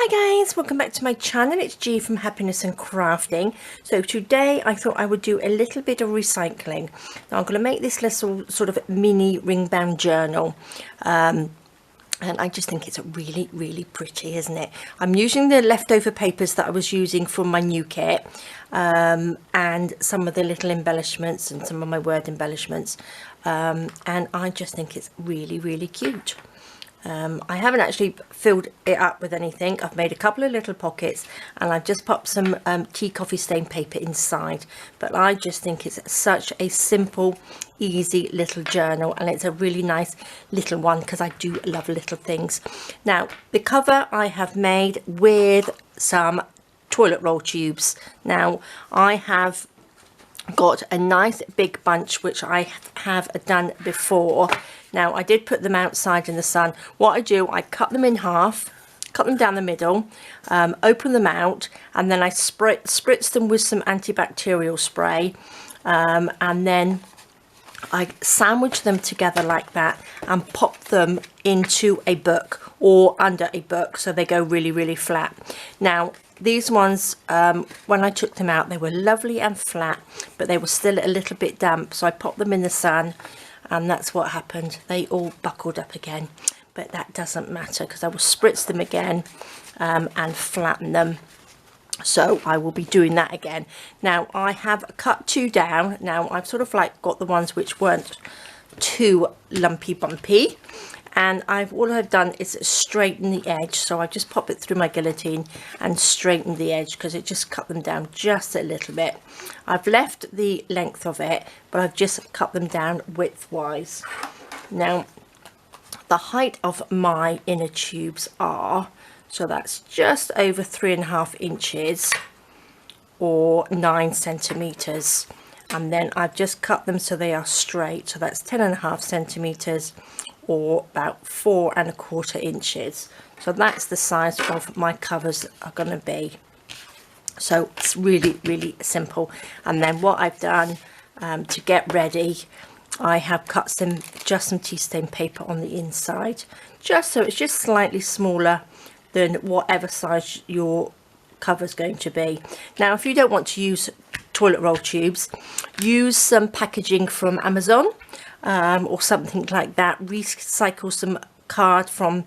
Hi guys, welcome back to my channel. It's G from Happiness and Crafting. So today I thought I would do a little bit of recycling. Now I'm going to make this little sort of mini ring bound journal. And I just think it's really pretty, isn't it? I'm using the leftover papers that I was using from my new kit, and some of the little embellishments and some of my word embellishments, and I just think it's really cute. I haven't actually filled it up with anything. I've made a couple of little pockets and I've just popped some tea coffee stain paper inside, but I just think it's such a simple, easy little journal, and it's a really nice little one because I do love little things. Now the cover I have made with some toilet roll tubes. Now I have got a nice big bunch which I have done before. Now I did put them outside in the sun. What I do, I cut them in half, cut them down the middle, open them out, and then I spritz them with some antibacterial spray, and then I sandwich them together like that and pop them into a book or under a book so they go really flat. Now these ones, when I took them out, they were lovely and flat, but they were still a little bit damp, so I popped them in the sun and that's what happened. They all buckled up again, but that doesn't matter because I will spritz them again and flatten them. So I will be doing that again. Now I have cut two down. Now I've sort of like got the ones which weren't too lumpy bumpy, and all I've done is straighten the edge. So I just pop it through my guillotine and straighten the edge because it just cut them down just a little bit. I've left the length of it, but I've just cut them down widthwise. Now the height of my inner tubes are, so that's just over 3.5 inches or 9 centimeters, and then I've just cut them so they are straight, so that's 10.5 centimeters or about 4.25 inches. So that's the size of my covers are going to be. So it's really simple. And then what I've done to get ready, I have cut just some tea stain paper on the inside, just so it's just slightly smaller than whatever size your cover is going to be. Now if you don't want to use toilet roll tubes, use some packaging from Amazon or something like that. Recycle some card from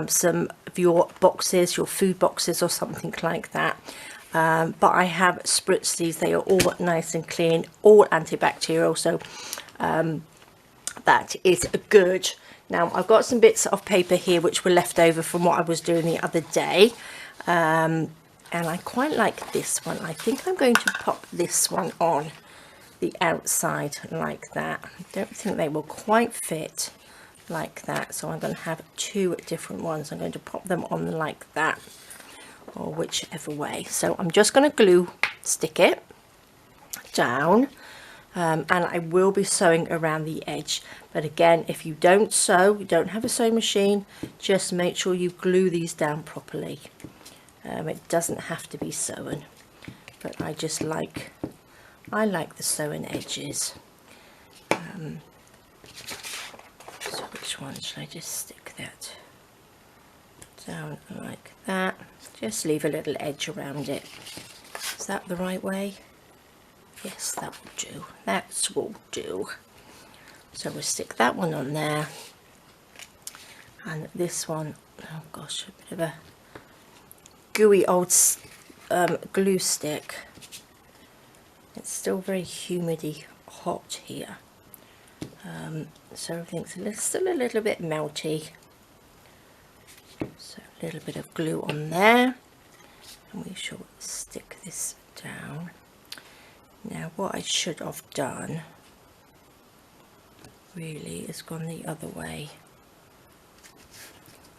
some of your boxes, your food boxes or something like that. But I have spritzed these. They are all nice and clean, all antibacterial, so that is good. Now I've got some bits of paper here which were left over from what I was doing the other day, and I quite like this one. I think I'm going to pop this one on the outside like that. I don't think they will quite fit like that, so I'm going to have two different ones. I'm going to pop them on like that, or whichever way. So I'm just going to stick it down, and I will be sewing around the edge. But again, if you don't sew, you don't have a sewing machine, just make sure you glue these down properly. It doesn't have to be sewn, but I like the sewn edges. So which one should I just stick that down like that? Just leave a little edge around it. Is that the right way? Yes, that will do. That will do. So we'll stick that one on there, and this one, oh gosh, a bit of a gooey old glue stick. It's still very humidy hot here, so everything's still a little bit melty. So a little bit of glue on there, and we shall stick this down. Now what I should have done really is gone the other way,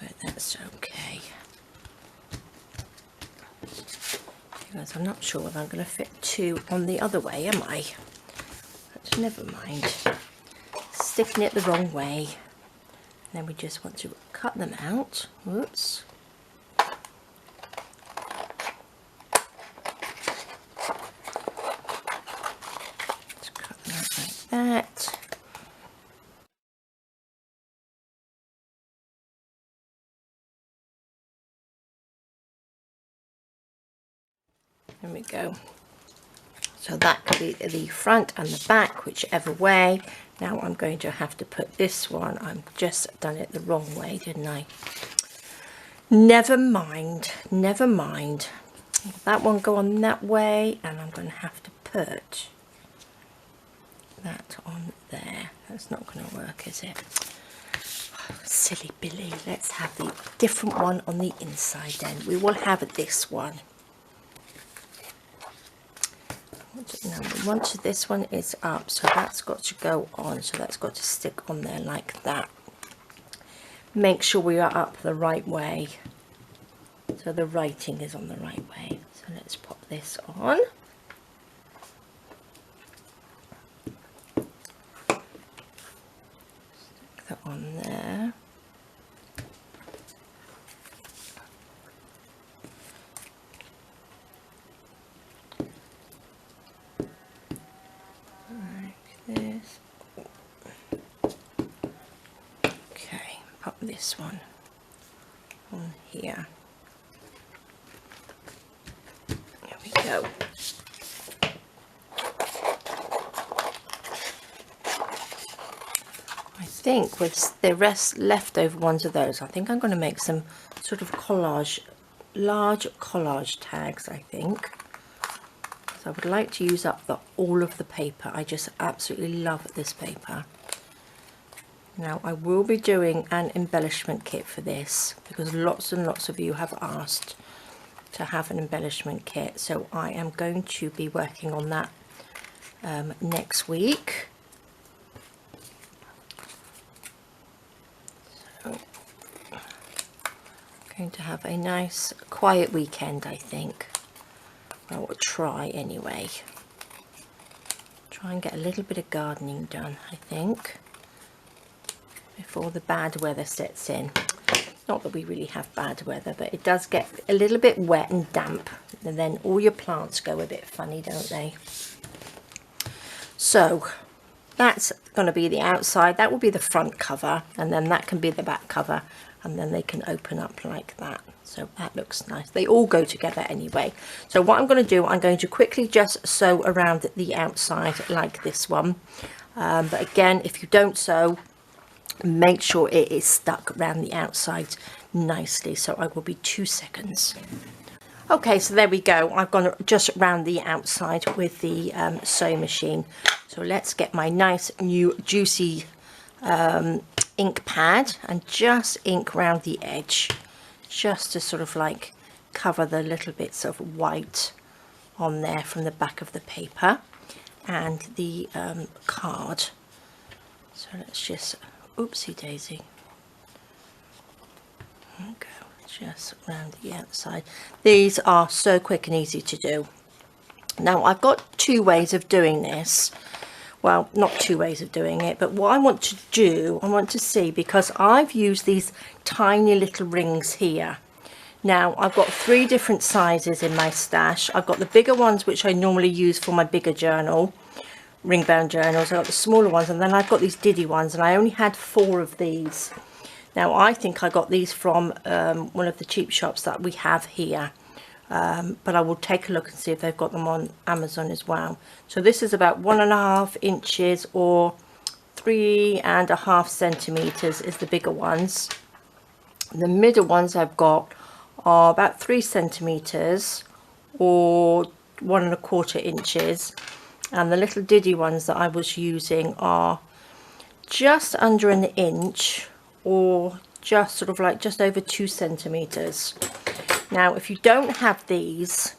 but that's okay, because I'm not sure whether I'm going to fit two on the other way, am I? But never mind, sticking it the wrong way. And then we just want to cut them out. Whoops. Just cut them out like that. we go. So that could be the front and the back, whichever way. Now I'm going to have to put this one, I've just done it the wrong way, didn't I? Never mind, never mind. That one go on that way, and I'm going to have to put that on there. That's not going to work, is it? Oh, silly Billy. Let's have the different one on the inside then. We will have this one. Now, once this one is up, so that's got to go on, so that's got to stick on there like that. Make sure we are up the right way, so the writing is on the right way. So let's pop this on. Stick that on there. This. Okay, pop this one on here. There we go. I think with the rest leftover ones of those, I think I'm going to make some sort of collage, large collage tags, I think. I would like to use up all of the paper. I just absolutely love this paper. Now I will be doing an embellishment kit for this because lots and lots of you have asked to have an embellishment kit, so I am going to be working on that next week. So I'm going to have a nice quiet weekend, I think. I will try anyway. Try and get a little bit of gardening done, I think, before the bad weather sets in. Not that we really have bad weather, but it does get a little bit wet and damp, and then all your plants go a bit funny, don't they? So that's going to be the outside. That will be the front cover, and then that can be the back cover, and then they can open up like that. So that looks nice. They all go together anyway. So what I'm going to do, I'm going to quickly just sew around the outside like this one. But again, if you don't sew, make sure it is stuck around the outside nicely. So I will be 2 seconds. Okay, so there we go. I've gone just around the outside with the sewing machine. So let's get my nice new juicy ink pad and just ink around the edge, just to sort of like cover the little bits of white on there from the back of the paper and the card. So let's just, oopsie daisy, okay, just around the outside. These are so quick and easy to do. Now I've got 2 ways of doing this. Well, not 2 ways of doing it, but what I want to do, I want to see, because I've used these tiny little rings here. Now, I've got 3 different sizes in my stash. I've got the bigger ones, which I normally use for my bigger journal, ring-bound journals. I've got the smaller ones, and then I've got these diddy ones, and I only had 4 of these. Now, I think I got these from one of the cheap shops that we have here. But I will take a look and see if they've got them on Amazon as well. So this is about 1.5 inches or 3.5 centimeters is the bigger ones. The middle ones I've got are about 3 centimeters or 1.25 inches, and the little diddy ones that I was using are just under 1 inch or just sort of like just over 2 centimeters. Now, if you don't have these,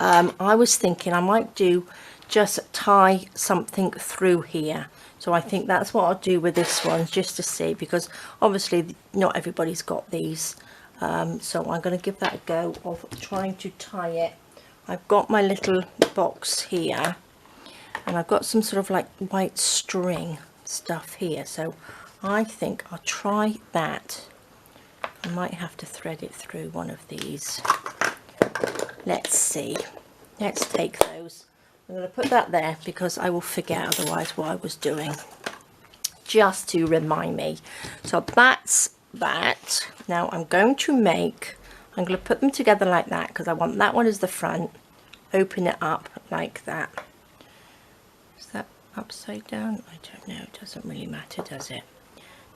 I was thinking I might do just tie something through here. So I think that's what I'll do with this one, just to see, because obviously not everybody's got these. So I'm going to give that a go of trying to tie it. I've got my little box here, and I've got some sort of like white string stuff here. So I think I'll try that. I might have to thread it through one of these. Let's see. Let's take those. I'm going to put that there because I will forget otherwise what I was doing, just to remind me. So that's that. Now I'm going to put them together like that because I want that one as the front open it up like that. Is that upside down? I don't know, it doesn't really matter, does it?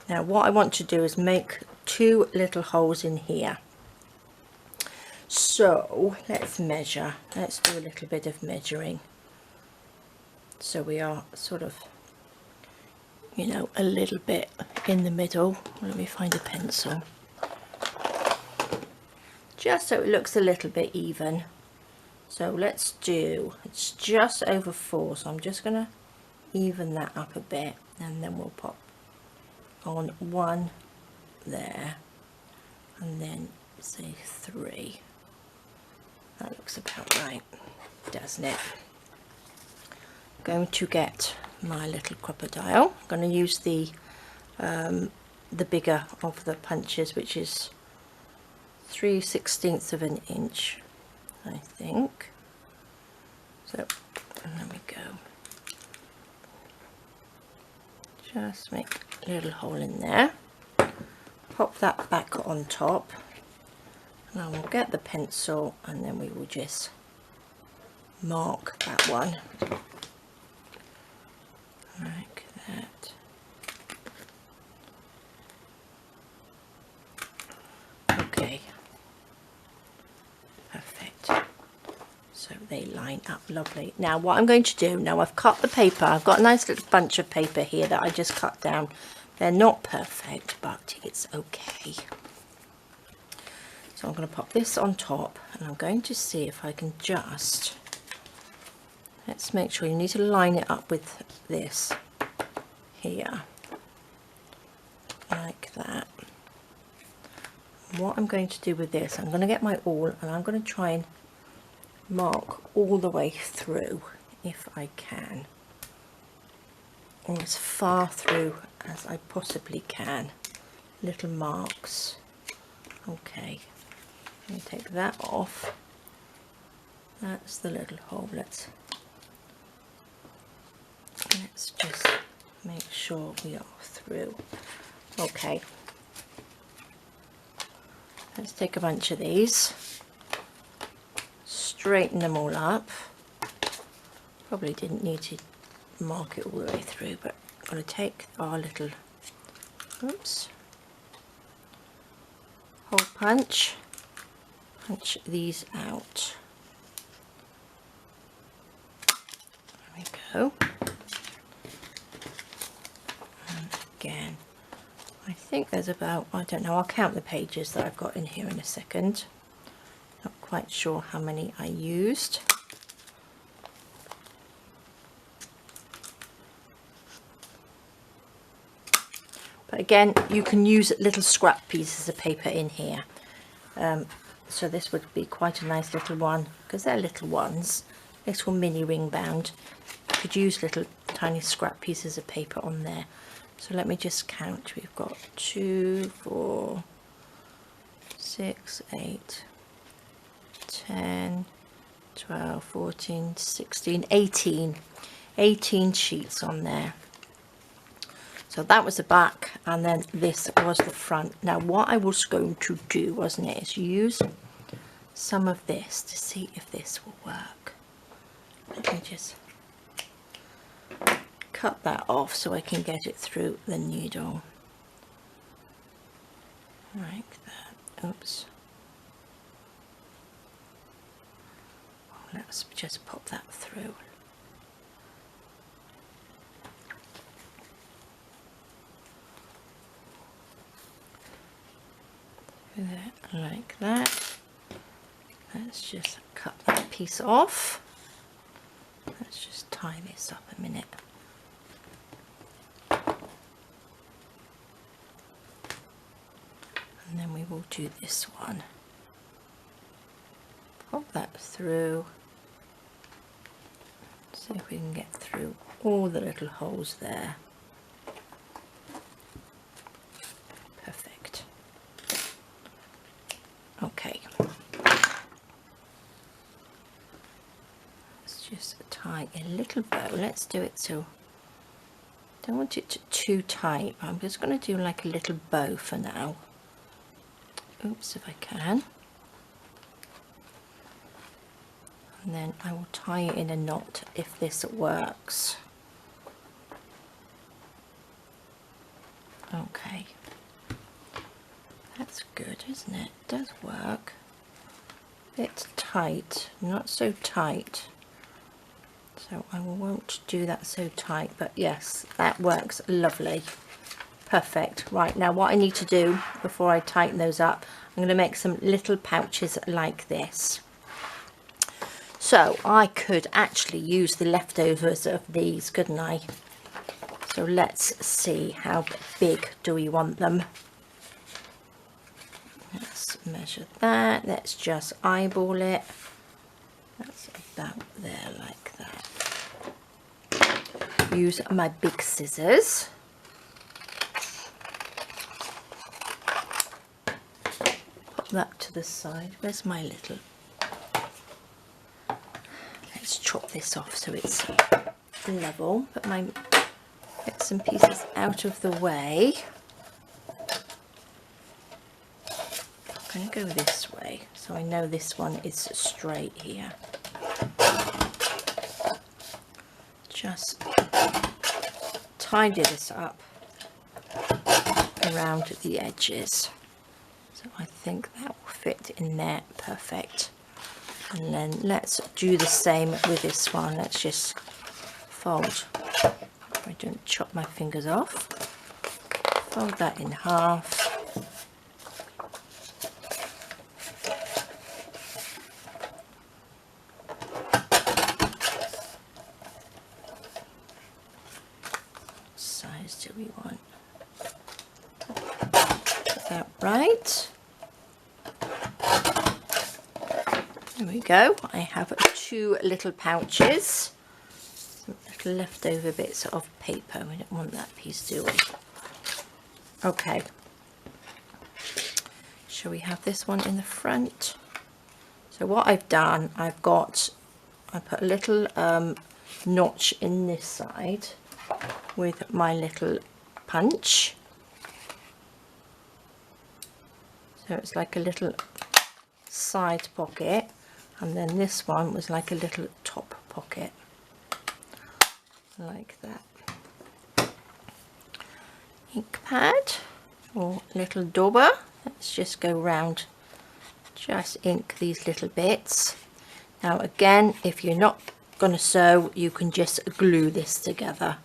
Now what I want to do is make 2 little holes in here. So let's measure, let's do a little bit of measuring. So we are sort of, you know, a little bit in the middle. Let me find a pencil. Just so it looks a little bit even. So let's do, it's just over 4, so I'm just going to even that up a bit, and then we'll pop on 1 there, and then say 3. That looks about right, doesn't it? I'm going to get my little crocodile. I'm going to use the bigger of the punches, which is 3/16 of an inch, I think. So there we go. Just make a little hole in there. Pop that back on top. And I will get the pencil, and then we will just mark that one like that. Okay, perfect. So they line up lovely. Now what I'm going to do, now I've cut the paper, I've got a nice little bunch of paper here that I just cut down. They're not perfect, but it's okay. So I'm going to pop this on top, and I'm going to see if I can just, let's make sure, you need to line it up with this here, like that. And what I'm going to do with this, I'm going to get my awl, and I'm going to try and mark all the way through if I can, or as far through as I possibly can. Little marks. Okay. Let me take that off. That's the little hole. Let's just make sure we are through. Okay. Let's take a bunch of these, straighten them all up. Probably didn't need to mark it all the way through, but I'm going to take our little, oops, hole punch these out. There we go. And again, I think there's about, I don't know, I'll count the pages that I've got in here in a second. Not quite sure how many I used. But again, you can use little scrap pieces of paper in here. So this would be quite a nice little one, because they're little ones, little mini ring bound. You could use little tiny scrap pieces of paper on there. So let me just count. We've got 2, 4, 6, 8, 10, 12, 14, 16, 18 sheets on there. So that was the back, and then this was the front. Now what I was going to do, wasn't it, is use some of this to see if this will work. Let me just cut that off so I can get it through the needle. Like that. Oops. Let's just pop that through. Like that. Let's just cut that piece off. Let's just tie this up a minute. And then we will do this one. Pop that through. See if we can get through all the little holes there. Perfect. Okay. Let's just tie a little bow. Let's do it so, don't want it too tight. I'm just going to do like a little bow for now. Oops, if I can. and then I will tie it in a knot if this works. Okay, that's good, isn't it? It does work. Bit tight, not so tight, so I won't do that so tight, but yes, that works lovely. Perfect. Right, now what I need to do before I tighten those up, I'm going to make some little pouches like this. So I could actually use the leftovers of these, couldn't I? So let's see, how big do we want them? Let's measure that. Let's just eyeball it. That's about there, like that. Use my big scissors. Pop that to the side. Where's my little? Let's chop this off so it's level. Put my bits and pieces out of the way. I'm going to go this way so I know this one is straight here. Just tidy this up around the edges. So I think that will fit in there perfect. And then let's do the same with this one. Let's just fold. I don't chop my fingers off. Fold that in half. Do we want that right? There we go. I have 2 little pouches, some little leftover bits of paper. We don't want that piece, do we? Okay, shall we have this one in the front? So what I've done, I put a little notch in this side with my little punch, so it's like a little side pocket, and then this one was like a little top pocket, like that. Ink pad or little dauber. Let's just go round, just ink these little bits. Now again, if you're not going to sew, you can just glue this together.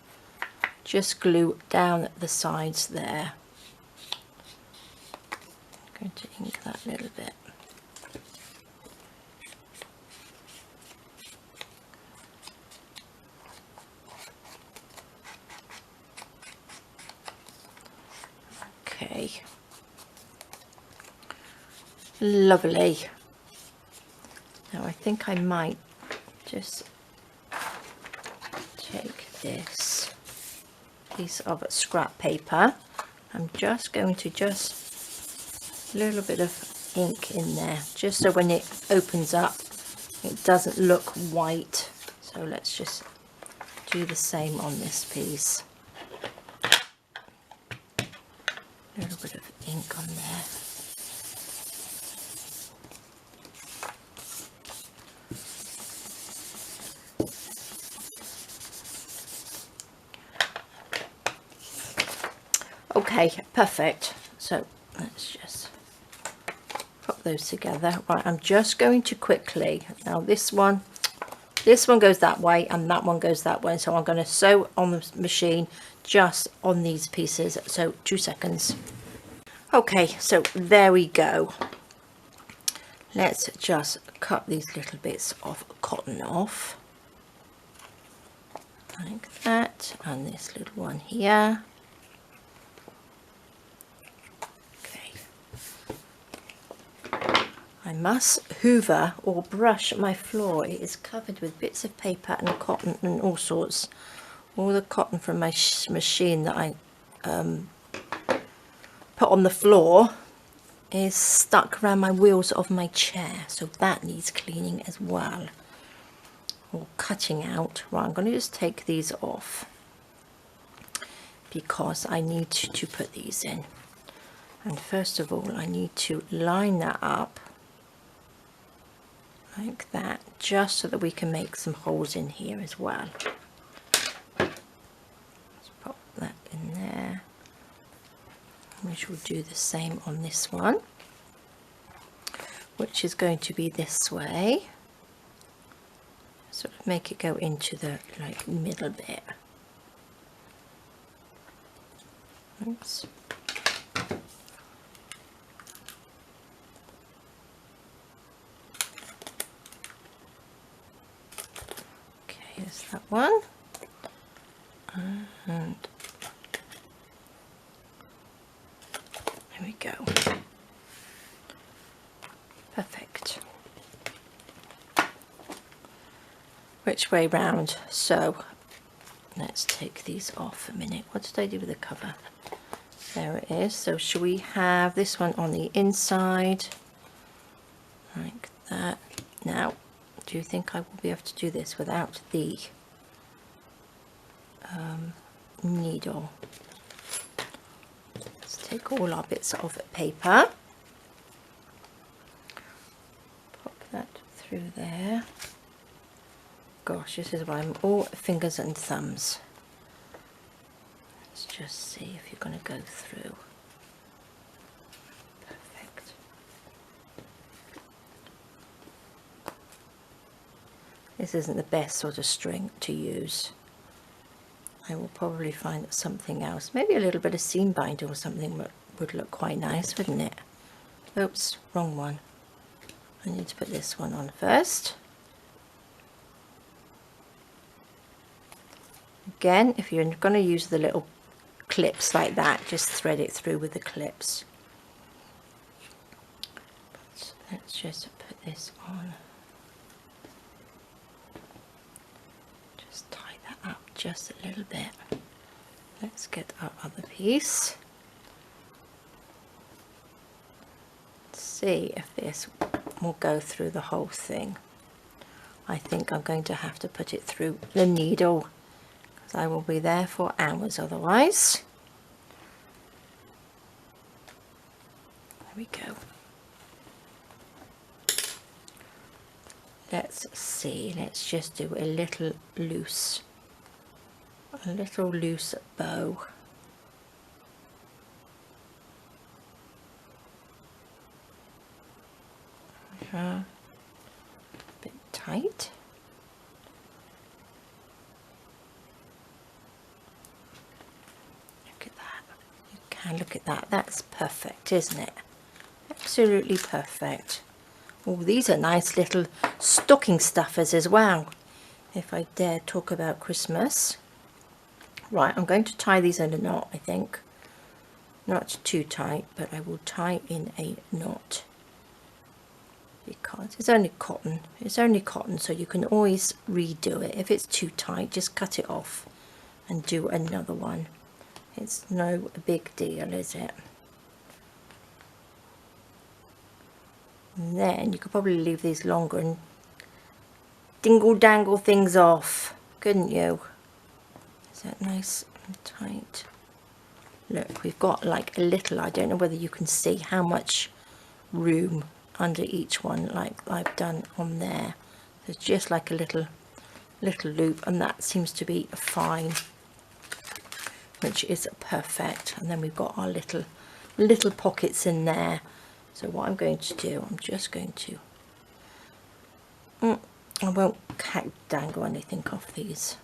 Just glue down the sides there. I'm going to ink that little bit. Okay. Lovely. Now I think I might just take this piece of scrap paper. I'm just going to a little bit of ink in there, just so when it opens up it doesn't look white. So let's just do the same on this piece. A little bit of ink on there. Okay, perfect. So let's just put those together. Right, I'm just going to quickly, now this one goes that way and that one goes that way, so I'm going to sew on the machine just on these pieces, so 2 seconds. Okay, so there we go. Let's just cut these little bits of cotton off like that, and this little one here. I must hoover or brush my floor. It is covered with bits of paper and cotton and all sorts. All the cotton from my machine that I put on the floor is stuck around my wheels of my chair, so that needs cleaning as well, or cutting out. Right, I'm going to just take these off because I need to put these in. And first of all I need to line that up like that, just so that we can make some holes in here as well. Let's pop that in there. We shall do the same on this one, which is going to be this way. Sort of make it go into the like middle bit. Oops. Okay, there's that one. And there we go. Perfect. Which way round? So let's take these off a minute. What did I do with the cover? There it is. So shall we have this one on the inside like that? Now, do you think I will be able to do this without the needle? Let's take all our bits of paper, pop that through there. Gosh, this is why I'm all fingers and thumbs. Let's just see if you're going to go through. Perfect. This isn't the best sort of string to use. I will probably find something else. Maybe a little bit of seam binder or something would look quite nice, wouldn't it? Oops, wrong one. I need to put this one on first. Again, if you're going to use the little clips like that, just thread it through with the clips. But let's just put this on. Just tie that up just a little bit. Let's get our other piece. Let's see if this will go through the whole thing. I think I'm going to have to put it through the needle, I will be there for hours otherwise. There we go. Let's see, let's just do a little loose bow. A bit tight. Look at that, that's perfect, isn't it? Absolutely perfect. Oh, these are nice little stocking stuffers as well, if I dare talk about Christmas. Right, I'm going to tie these in a knot, I think. Not too tight, but I will tie in a knot. Because it's only cotton. It's only cotton, so you can always redo it. If it's too tight, just cut it off and do another one. It's no big deal, is it? And then you could probably leave these longer and dingle dangle things off, couldn't you? Is that nice and tight? Look, we've got like a little, I don't know whether you can see how much room under each one like I've done on there. There's just like a little loop, and that seems to be fine, which is perfect. And then we've got our little pockets in there. So what I'm going to do, I'm just going to I won't dangle anything off these,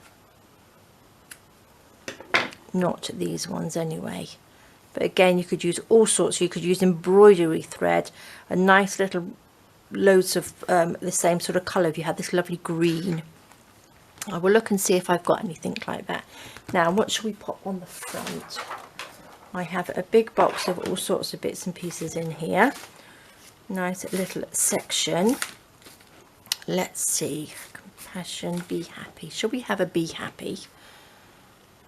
not these ones anyway. But again, you could use all sorts. You could use embroidery thread, a nice little loads of the same sort of colour. If you had this lovely green, I will look and see if I've got anything like that. Now, what should we pop on the front? I have a big box of all sorts of bits and pieces in here. Nice little section. Let's see. Compassion, be happy. Shall we have a be happy?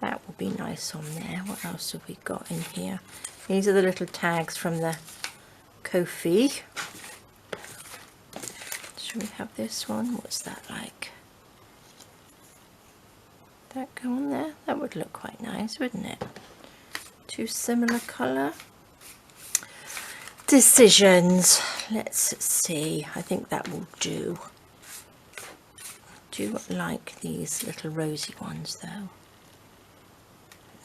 That will be nice on there. What else have we got in here? These are the little tags from the Ko-fi. Should we have this one? What's that like? That go on there? That would look quite nice, wouldn't it? Two similar colour. Decisions. Let's see. I think that will do. do like these little rosy ones though.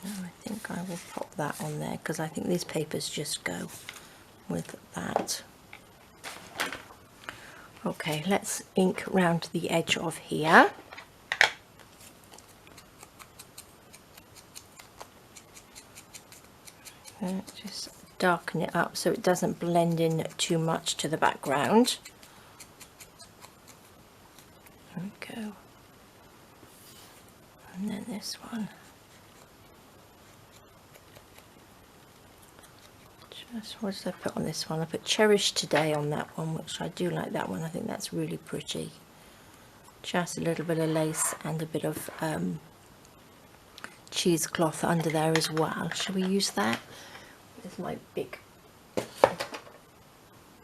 No, I think I will pop that on there because I think these papers just go with that. Okay, let's ink round the edge of here. Just darken it up so it doesn't blend in too much to the background. There we go. And then this one. Just, what did I put on this one? I put Cherish Today on that one, which I do like that one. I think that's really pretty. Just a little bit of lace and a bit of cheesecloth under there as well. Shall we use that? There's my big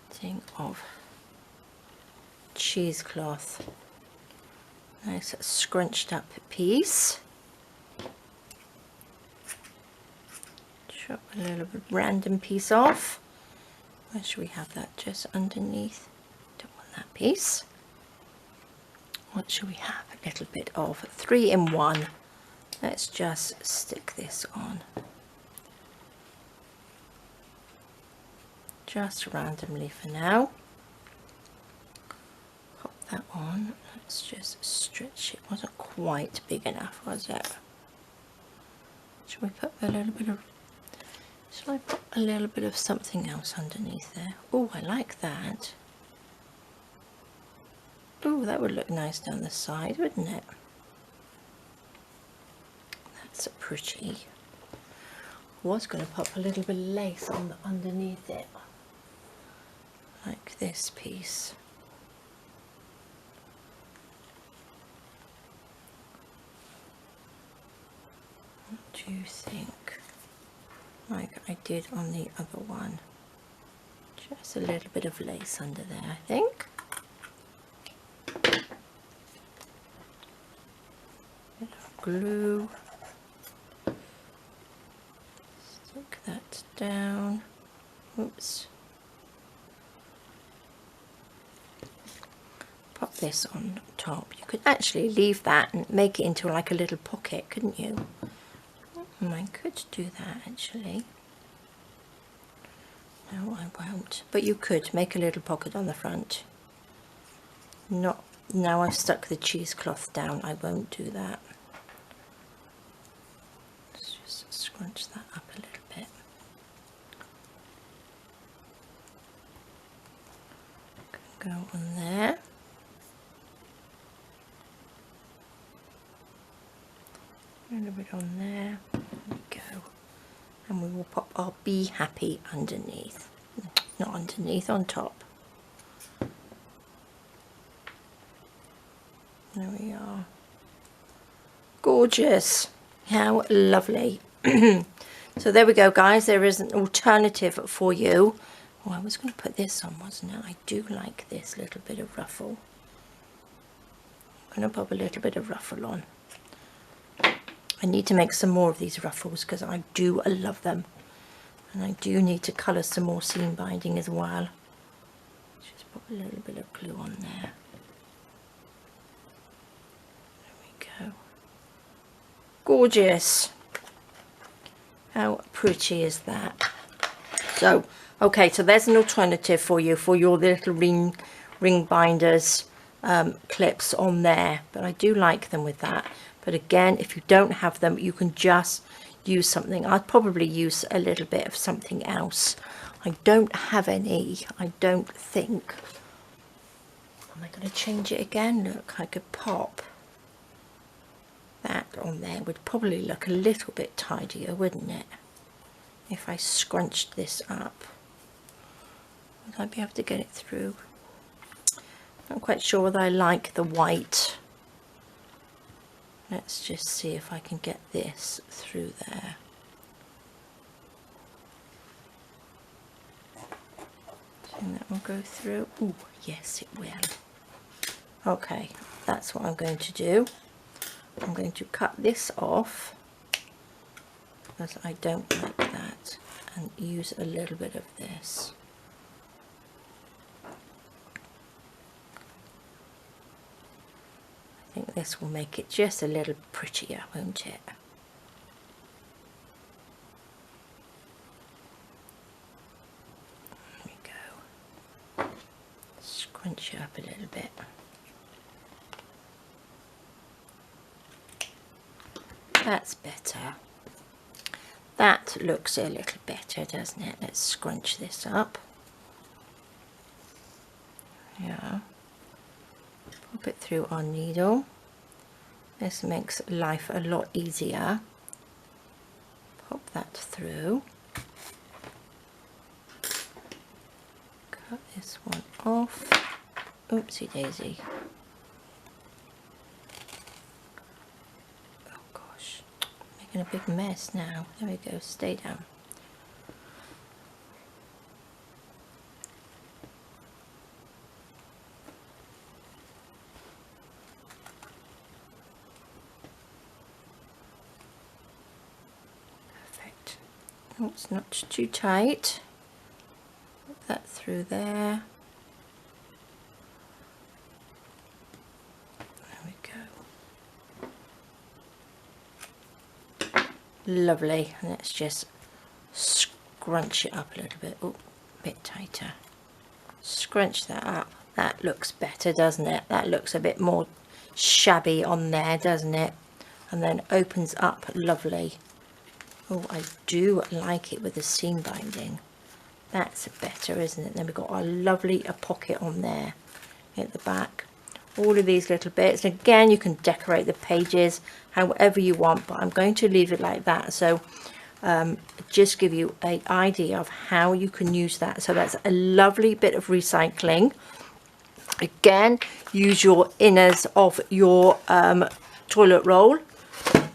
thing of cheesecloth. Nice scrunched up piece. Chop a little bit random piece off. Where should we have that? Just underneath. Don't want that piece. What should we have? A little bit of 3-in-1. Let's just stick this on. Just randomly for now. Pop that on. Let's just stretch it. Wasn't quite big enough, was it? Should we put a little bit of... Shall I put a little bit of something else underneath there? Oh, I like that. Oh, that would look nice down the side, wouldn't it? That's pretty. I was going to pop a little bit of lace on the underneath it, like this piece. What do you think? Like I did on the other one. Just a little bit of lace under there, I think. Bit of glue. Stick that down. Oops. Pop this on top. You could actually leave that and make it into like a little pocket, couldn't you? I could do that actually. No, I won't. But you could make a little pocket on the front. Not now I've stuck the cheesecloth down, I won't do that. Let's just scrunch that up a little bit. Go on there. A little bit on there. There we go. And we will pop our Be Happy underneath. Not underneath, on top. There we are. Gorgeous. How lovely. So there we go, guys. There is an alternative for you. Oh, I was going to put this on, wasn't it? I do like this little bit of ruffle. I'm going to pop a little bit of ruffle on. I need to make some more of these ruffles because I do love them. And I do need to colour some more seam binding as well. Just put a little bit of glue on there. There we go. Gorgeous. How pretty is that? So, okay, so there's an alternative for you for your little ring binders clips on there. But I do like them with that. But again, if you don't have them, you can just use something. I'd probably use a little bit of something else. I don't have any, I don't think. Am I going to change it again? Look, I could pop that on there. Would probably look a little bit tidier, wouldn't it? If I scrunched this up. Would I be able to get it through? Not quite sure whether I like the white. Let's just see if I can get this through there. Do you think that will go through? Oh, yes, it will. Okay, that's what I'm going to do. I'm going to cut this off because I don't like that and use a little bit of this. I think this will make it just a little prettier, won't it? There we go. Scrunch it up a little bit. That's better. That looks a little better, doesn't it? Let's scrunch this up. Yeah. Pop it through our needle. This makes life a lot easier. Pop that through. Cut this one off. Oopsie daisy. Oh gosh, making a big mess now. There we go, stay down. Oh, it's not too tight. Put that through there. There we go. Lovely. And let's just scrunch it up a little bit. Oh, a bit tighter. Scrunch that up. That looks better, doesn't it? That looks a bit more shabby on there, doesn't it? And then opens up lovely. Oh, I do like it with the seam binding. That's better, isn't it? Then we've got our lovely pocket on there at the back. All of these little bits. And again, you can decorate the pages however you want, but I'm going to leave it like that. So just give you an idea of how you can use that. So that's a lovely bit of recycling. Again, use your inners of your toilet roll.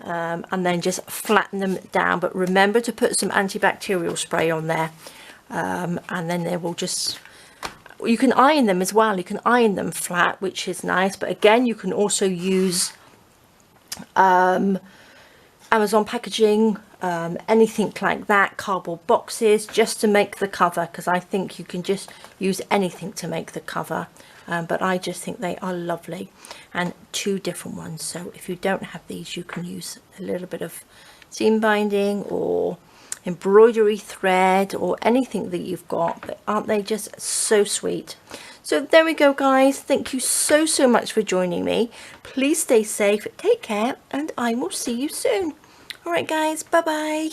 And then just flatten them down, but remember to put some antibacterial spray on there, and then they will just, you can iron them as well. You can iron them flat, which is nice, but again you can also use Amazon packaging, anything like that, cardboard boxes, just to make the cover, because I think you can just use anything to make the cover. But I just think they are lovely, and two different ones. So if you don't have these, you can use a little bit of seam binding or embroidery thread or anything that you've got. But aren't they just so sweet? So there we go, guys. Thank you so much for joining me. Please stay safe, take care, and I will see you soon. All right, guys, bye bye.